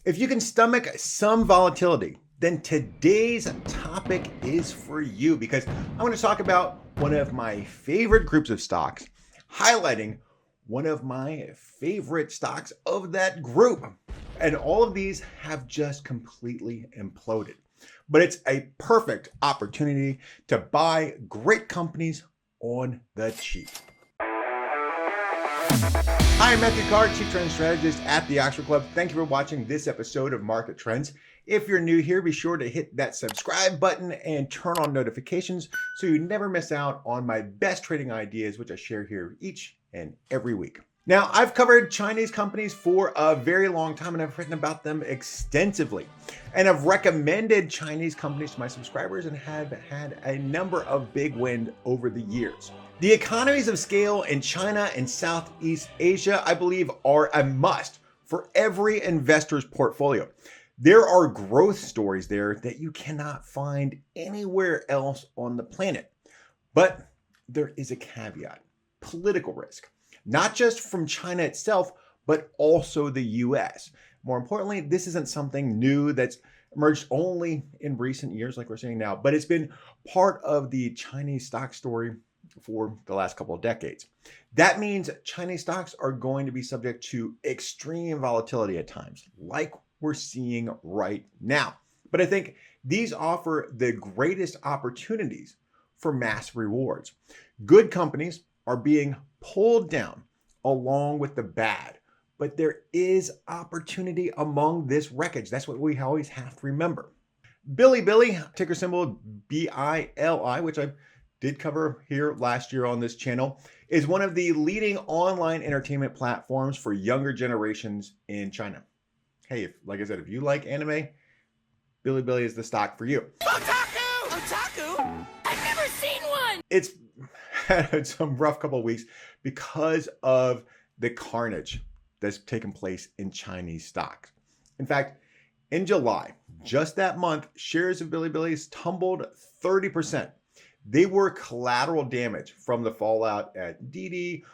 If you can stomach some volatility, then today's topic is for you because I want to talk about one of my favorite groups of stocks, highlighting one of my favorite stocks of that group. And all of these have just completely imploded. But it's a perfect opportunity to buy great companies on the cheap. Hi, I'm Matthew Carr, Chief Trend Strategist at the Oxford Club. Thank you for watching this episode of Market Trends. If you're new here, be sure to hit that subscribe button and turn on notifications so you never miss out on my best trading ideas, which I share here each and every week. Now, I've covered Chinese companies for a very long time and I've written about them extensively. And I've recommended Chinese companies to my subscribers and have had a number of big wins over the years. The economies of scale in China and Southeast Asia, I believe, are a must for every investor's portfolio. There are growth stories there that you cannot find anywhere else on the planet. But there is a caveat: political risk, not just from China itself, but also the US. More importantly, this isn't something new that's emerged only in recent years, like we're seeing now, but it's been part of the Chinese stock story for the last couple of decades. That means Chinese stocks are going to be subject to extreme volatility at times, like we're seeing right now. But I think these offer the greatest opportunities for mass rewards. Good companies are being pulled down along with the bad, but there is opportunity among this wreckage. That's what we always have to remember. Bilibili, ticker symbol BILI, which I did cover here last year on this channel, is one of the leading online entertainment platforms for younger generations in China. Hey, like I said, if you like anime, Bilibili is the stock for you. Otaku! Otaku? I've never seen one! It's had some rough couple of weeks because of the carnage that's taken place in Chinese stocks. In fact, in July, just that month, shares of Bilibili's tumbled 30%. They were collateral damage from the fallout at Didi,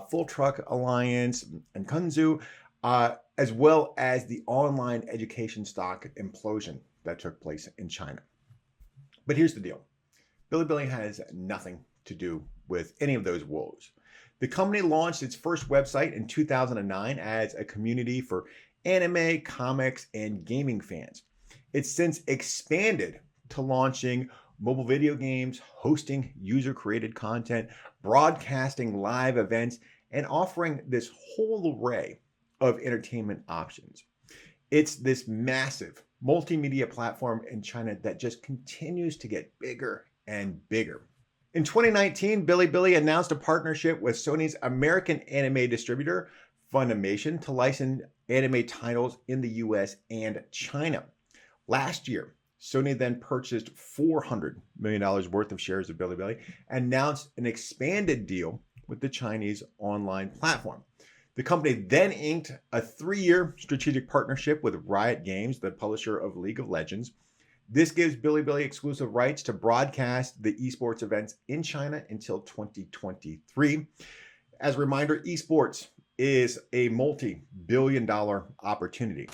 Full Truck Alliance, and Kunzu, as well as the online education stock implosion that took place in China. But here's the deal: Bilibili has nothing to do with any of those woes. The company launched its first website in 2009 as a community for anime, comics, and gaming fans. It's since expanded to launching mobile video games, hosting user-created content, broadcasting live events, and offering this whole array of entertainment options. It's this massive multimedia platform in China that just continues to get bigger and bigger. In 2019, Bilibili announced a partnership with Sony's American anime distributor, Funimation, to license anime titles in the US and China. Last year, Sony then purchased $400 million worth of shares of Bilibili and announced an expanded deal with the Chinese online platform. The company then inked a 3-year strategic partnership with Riot Games, the publisher of League of Legends. This gives Bilibili exclusive rights to broadcast the esports events in China until 2023. As a reminder, esports is a multi-billion-dollar opportunity.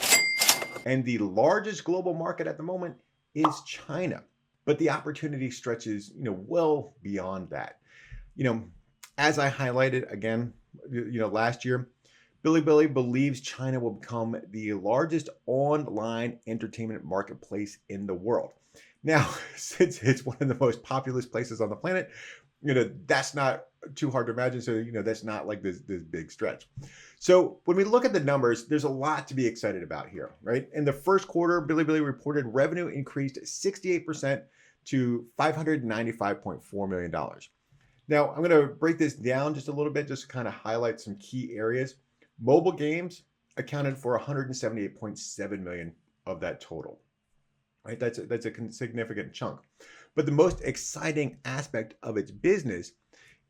And the largest global market at the moment is China. But the opportunity stretches, well beyond that. As I highlighted again, last year, Bilibili believes China will become the largest online entertainment marketplace in the world. Now, since it's one of the most populous places on the planet, that's not too hard to imagine. So, that's not like this big stretch. So when we look at the numbers, there's a lot to be excited about here, right? In the first quarter, Bilibili reported revenue increased 68% to $595.4 million. Now, I'm going to break this down just a little bit, just to kind of highlight some key areas. Mobile games accounted for $178.7 million of that total, right? That's a significant chunk. But the most exciting aspect of its business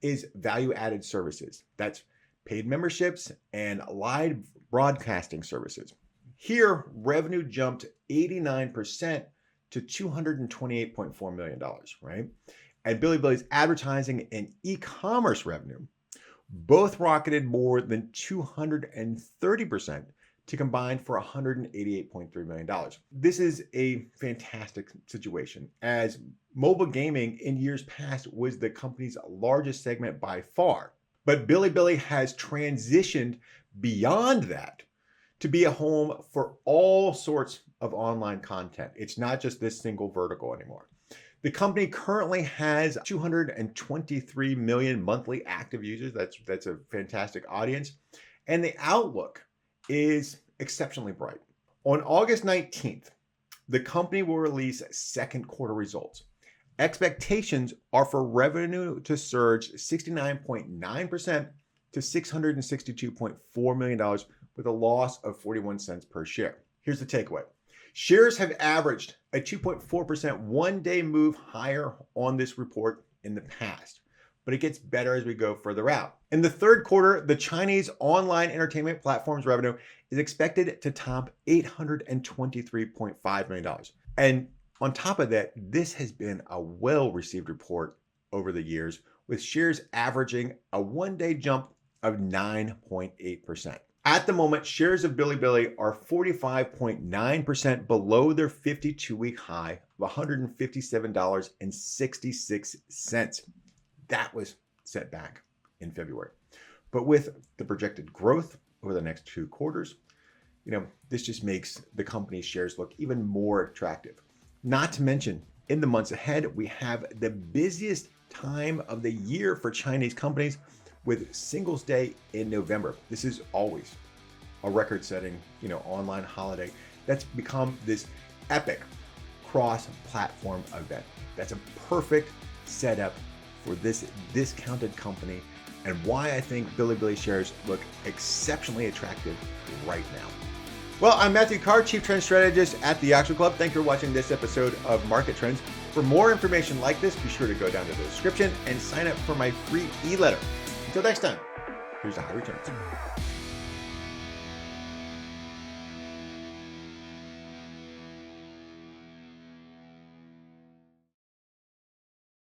is value-added services. That's paid memberships and live broadcasting services. Here, revenue jumped 89% to $228.4 million, right? And Bilibili's advertising and e-commerce revenue both rocketed more than 230% to combine for $188.3 million. This is a fantastic situation, as mobile gaming in years past was the company's largest segment by far. But Bilibili has transitioned beyond that to be a home for all sorts of online content. It's not just this single vertical anymore. The company currently has 223 million monthly active users. That's a fantastic audience. And the outlook is exceptionally bright. On August 19th, the company will release second quarter results. Expectations are for revenue to surge 69.9% to $662.4 million with a loss of 41 cents per share. Here's the takeaway. Shares have averaged a 2.4% one-day move higher on this report in the past, but it gets better as we go further out. In the third quarter, the Chinese online entertainment platform's revenue is expected to top $823.5 million. And on top of that, this has been a well-received report over the years, with shares averaging a one-day jump of 9.8%. At the moment, shares of Bilibili are 45.9% below their 52-week high of $157.66. That was set back in February. But with the projected growth over the next 2 quarters, this just makes the company's shares look even more attractive. Not to mention, in the months ahead, we have the busiest time of the year for Chinese companies with Singles Day in November. This is always a record-setting, online holiday that's become this epic cross-platform event. That's a perfect setup for this discounted company, and why I think Bilibili shares look exceptionally attractive right now. Well, I'm Matthew Carr, Chief Trend Strategist at the Oxford Club. Thanks for watching this episode of Market Trends. For more information like this, be sure to go down to the description and sign up for my free e-letter. Until next time, here's the high returns.